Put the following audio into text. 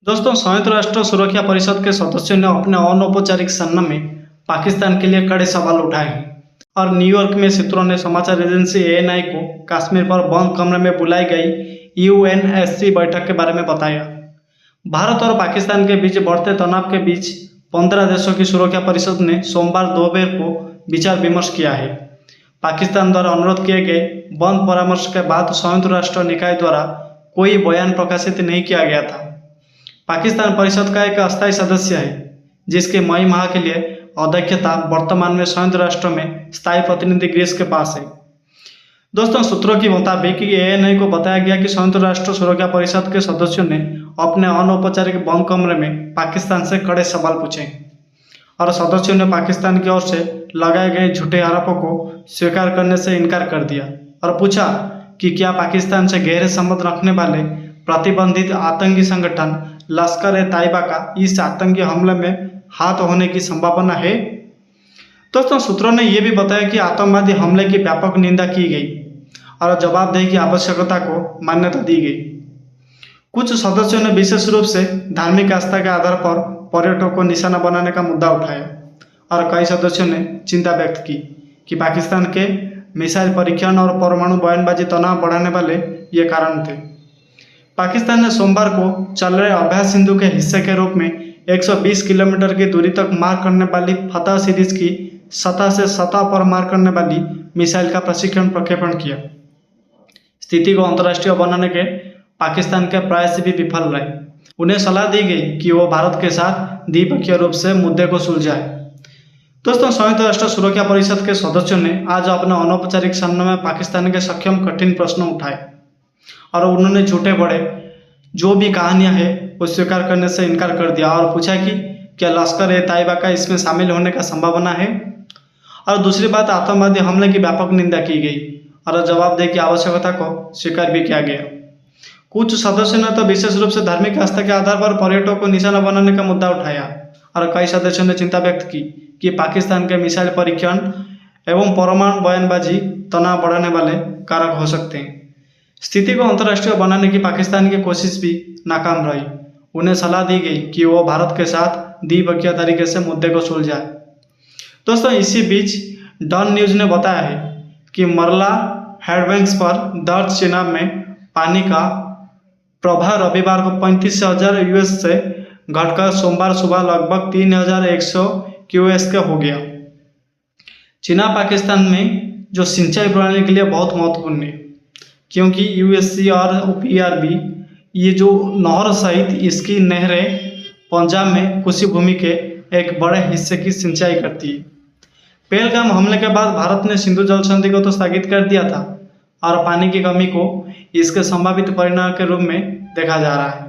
दोस्तों, संयुक्त राष्ट्र सुरक्षा परिषद के सदस्यों ने अपने अनौपचारिक सन्न में पाकिस्तान के लिए कड़े सवाल उठाए हैं और न्यूयॉर्क में सूत्रों ने समाचार एजेंसी एएनआई को कश्मीर पर बंद कमरे में बुलाई गई यूएनएससी बैठक के बारे में बताया। भारत और पाकिस्तान के बीच बढ़ते तनाव के बीच 15 देशों की सुरक्षा परिषद ने सोमवार दोपहर को विचार विमर्श किया है। पाकिस्तान द्वारा अनुरोध किए गए बंद परामर्श के बाद संयुक्त राष्ट्र निकाय द्वारा कोई बयान प्रकाशित नहीं किया गया था। पाकिस्तान परिषद का एक अस्थायी सदस्य है जिसके मई माह के लिए अध्यक्षता वर्तमान में संयुक्त राष्ट्र में स्थायी प्रतिनिधि ग्रीस के पास है। दोस्तों, सूत्रों के मुताबिक एएनआई को बताया गया कि संयुक्त राष्ट्र सुरक्षा परिषद के सदस्यों ने अपने अनौपचारिक बंद कमरे में पाकिस्तान से कड़े सवाल पूछे और सदस्यों ने पाकिस्तान की ओर से लगाए गए झूठे आरोपों को स्वीकार करने से इनकार कर दिया और पूछा कि क्या पाकिस्तान से गहरे संबंध रखने वाले प्रतिबंधित आतंकी संगठन लश्कर-ए-तैयबा का इस आतंकी हमले में हाथ होने की संभावना है। दोस्तों, सूत्रों ने यह भी बताया कि आतंकवादी हमले की व्यापक निंदा की गई और जवाबदेही की आवश्यकता को मान्यता दी गई। कुछ सदस्यों ने विशेष रूप से धार्मिक आस्था के आधार पर पर्यटकों को निशाना बनाने का मुद्दा उठाया और कई सदस्यों ने चिंता व्यक्त की कि पाकिस्तान के मिसाइल परीक्षण और परमाणु बयानबाजी तनाव बढ़ाने वाले ये कारण थे। पाकिस्तान ने सोमवार को चल रहे अभ्यास सिंधु के हिस्से के रूप में 120 किलोमीटर की दूरी तक मार करने वाली फतह सीरीज की सतह से सतह पर मार करने वाली मिसाइल का प्रक्षेपण किया। स्थिति को अंतर्राष्ट्रीय बनाने के पाकिस्तान के प्रयास भी विफल रहे। उन्हें सलाह दी गई कि वो भारत के साथ द्विपक्षीय रूप से मुद्दे को सुलझाए। दोस्तों, संयुक्त राष्ट्र सुरक्षा परिषद के सदस्यों ने आज अपने अनौपचारिक सन्न में पाकिस्तान के सक्षम कठिन प्रश्न उठाए और उन्होंने झूठे बड़े जो भी कहानियां हैं वो स्वीकार करने से इनकार कर दिया और पूछा कि क्या लश्कर-ए-तैयबा का इसमें शामिल होने का संभावना है। और दूसरी बात, आतंकवादी हमले की व्यापक निंदा की गई और जवाबदेही की आवश्यकता को स्वीकार भी किया गया। कुछ सदस्यों ने तो विशेष रूप से धार्मिक आस्था के आधार पर पर्यटकों को निशाना बनाने का मुद्दा उठाया और कई सदस्यों ने चिंता व्यक्त की कि पाकिस्तान के मिसाइल परीक्षण एवं परमाणु बयानबाजी तनाव बढ़ाने वाले कारक हो सकते हैं। स्थिति को अंतर्राष्ट्रीय बनाने की पाकिस्तान की कोशिश भी नाकाम रही। उन्हें सलाह दी गई कि वो भारत के साथ द्विपक्षीय तरीके से मुद्दे को सुलझाए। दोस्तों, इसी बीच डॉन न्यूज ने बताया है कि मरला हेडबैंक्स पर दर्ज चिनाब में पानी का प्रवाह रविवार को 35,000 यूएस से घटकर सोमवार सुबह लगभग 3,100 क्यूएस के हो गया। चिनाब पाकिस्तान में जो सिंचाई प्रणाली के लिए बहुत महत्वपूर्ण है, क्योंकि यूएससी और ओपीआरबी ये जो नहर सहित इसकी नहरें पंजाब में कृषि भूमि के एक बड़े हिस्से की सिंचाई करती है। पहलगाम हमले के बाद भारत ने सिंधु जल संधि को तो स्थगित कर दिया था और पानी की कमी को इसके संभावित परिणाम के रूप में देखा जा रहा है।